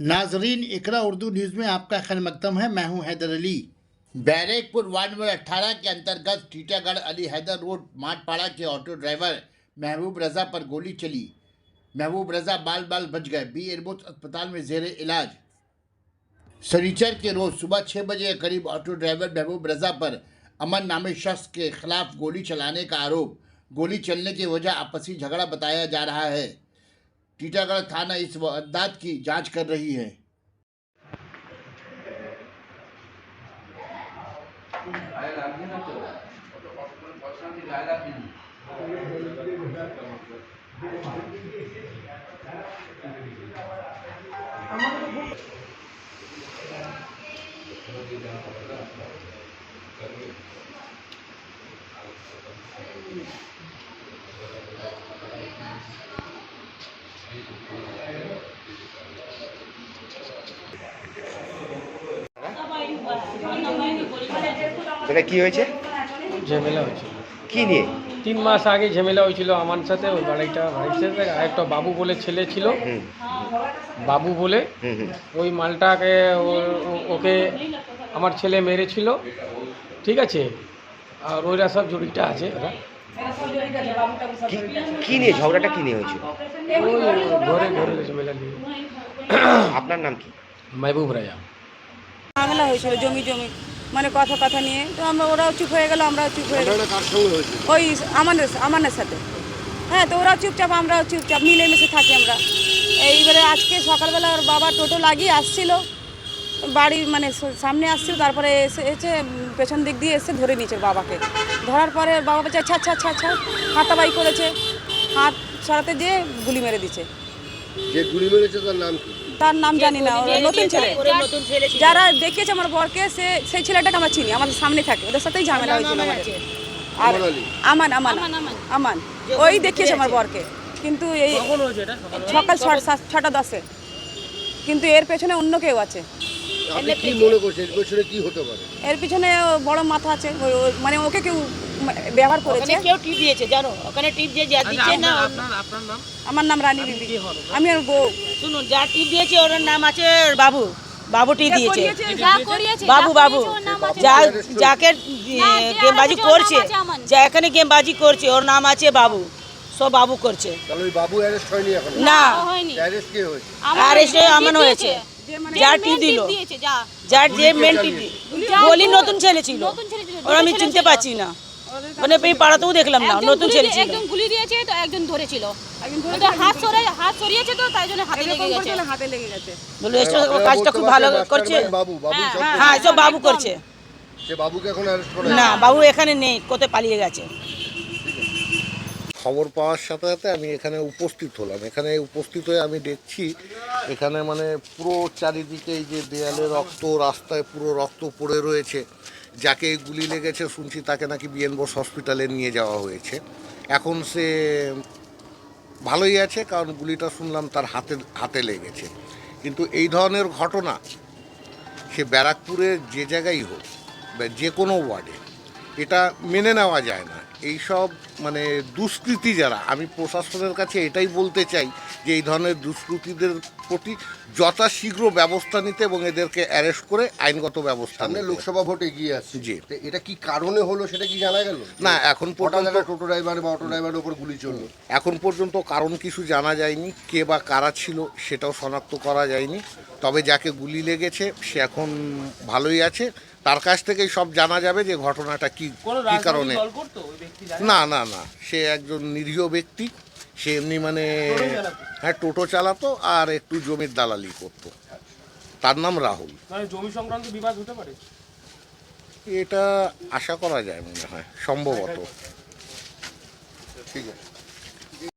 नाजरीन, इकरा उर्दू न्यूज़ में आपका खैर मकदम है। मैं हूं हैदर अली। बैरेकपुर वार्ड नंबर 18 के अंतर्गत टीटागढ़ अली हैदर रोड माटपाड़ा के ऑटो ड्राइवर महबूब रजा पर गोली चली। महबूब रजा बाल बाल बच गए। बी एयरबोस अस्पताल में जेर इलाज। शनिचर के रोज सुबह 6 बजे के करीब ऑटो ड्राइवर महबूब रजा पर अमन नामी शख्स के खिलाफ गोली चलाने का आरोप। गोली चलने की वजह आपसी झगड़ा बताया जा रहा है। टीटागढ़ थाना इस वारदात की जांच कर रही है। এটা কি হয়েছে? ঝামেলা হয়েছিল কি নিয়ে? 3 মাস আগে ঝামেলা হয়েছিল আমার সাথে। ওই ভাইয়ের সাথে আরেকটা বাবু বলে ছেলে ছিল, বাবু বলে ওই মালটাকে ওকে আমার ছেলে মেরেছিল, ঠিক আছে। আর ওইরা সব জড়িত আছে। ওরা কি নিয়ে ঝগড়াটা কি নিয়ে হয়েছিল? ওই ঘরে ঘরে ঝামেলা নিয়ে। আপনার নাম কি? महबूब राजा। ঝামেলা হয়েছিল জমি মানে কথা নিয়ে। তো ওরাও চুপ হয়ে গেল, আমরাও চুপ হয়ে গেলাম। ওই আমানের সাথে। হ্যাঁ, তো ওরাও চুপচাপ, আমরাও চুপচাপ, মিলেমিশে থাকি আমরা। এইবারে আজকে সকালবেলা ওর বাবা টোটো লাগিয়ে আসছিল, বাড়ি মানে সামনে আসছিল, তারপরে এসে পেছন দিক দিয়ে এসে ধরে নিয়েছে বাবাকে। ধরার পরে বাবা বলছে আচ্ছা হাতাবাই করেছে। হাত সরাতে দিয়ে গুলি মেরে দিচ্ছে। যে গুলি মেরেছে তার নাম কি? তার নাম জানি না, ওরা নতুন ছেলে। যারা দেখিয়েছে আমার বরকে, সেই ছেলেটাকে আমরা চিনি, আমাদের সামনে থাকে। ওদের সাথেই ঝামেলা হয়েছিল আমাদের। আর আমান ওই দেখিয়েছে আমার বরকে। কিন্তু এই সকাল 6:10 কিন্তু এর পেছনে অন্য কেউ আছে। আপনি কি মনে করছেন এর পেছনে কি হতে পারে? এর পিছনে বড় মাথা আছে, মানে ওকে কেউ ব্যবহার করেছে। কেউ টিপ দিয়েছে জানো, ওখানে টিপ যে যা দিচ্ছে না। আপনার নাম? আমার নাম রানী বিবি, আমি আর বউ। শুনুন, যা টিপ দিয়েছে ওর নাম আছে বাবু টিপ দিয়েছে। বাবু যাকে গেমবাজি করছে, যা এখানে গেমবাজি করছে, ওর নাম আছে বাবু। সব বাবু করছে। তাহলে ওই বাবু অ্যারেস্ট হয়নি এখন? না, অ্যারেস্ট কে হয়েছে? অ্যারেস্ট আমান হয়েছে। যা টিপ দিল, যার যে মেন টিপ বলি নতুন ছেলে ছিল, ওরা আমি চিনতে পারছি না। মানে এই পাড়াতেও দেখলাম না, নতুন ছেলে ছিল। একজন গুলি দিয়েছে, তো একজন ধরেছিল। হাত সরিয়েছে, তো তাই জন্য হাতে লেগে গেছে। বলে কাজটা খুব ভালো করছে। বাবু হ্যাঁ, সব বাবু করছে। সে বাবুকে এখন অ্যারেস্ট করা? না, বাবু এখানে নেই, কোথায় পালিয়ে গেছে। খবর পাওয়ার সাথে সাথে আমি এখানে উপস্থিত হলাম। এখানে উপস্থিত হয়ে আমি দেখছি এখানে মানে পুরো চারিদিকে এই যে দেয়ালে রক্ত, রাস্তায় পুরো রক্ত পড়ে রয়েছে। যাকে গুলি লেগেছে শুনছি তাকে নাকি বিএনবোস হসপিটালে নিয়ে যাওয়া হয়েছে। এখন সে ভালোই আছে, কারণ গুলিটা শুনলাম তার হাতে লেগেছে। কিন্তু এই ধরনের ঘটনা সে ব্যারাকপুরের যে জায়গায় হোক বা যে কোনো ওয়ার্ডে, এটা মেনে নেওয়া যায় না। এইসব মানে দুষ্কৃতী যারা, আমি প্রশাসনের কাছে এটাই বলতে চাই যে এই ধরনের দুষ্কৃতীদের প্রতি যথাশীঘ্র ব্যবস্থা নিতে এবং এদেরকে অ্যারেস্ট করে আইনগত ব্যবস্থা সামনে নিতে। লোকসভা ভোট এগিয়ে আসছে। জি। এটা কি কারণে হলো সেটা কি জানা গেল? না, এখন পর্যন্ত টোটো ড্রাইভার বা অটো ড্রাইভারের উপর গুলি চললো। এখন পর্যন্ত কারণ কিছু জানা যায়নি। কে বা কারা ছিল সেটাও শনাক্ত করা যায়নি। তবে যাকে গুলি লেগেছে সে এখন ভালোই আছে। তার কাছ থেকেই সব জানা যাবে যে ঘটনাটা কি কারণে। না, সে একজন নিরীহ ব্যক্তি। সে এমনি মানে হ্যাঁ টোটো চালাতো আর একটু জমির দালালি করতো। তার নাম রাহুল। জমি সংক্রান্ত বিবাদ হতে পারে, এটা আশা করা যায়, মনে হয় সম্ভবত। ঠিক আছে।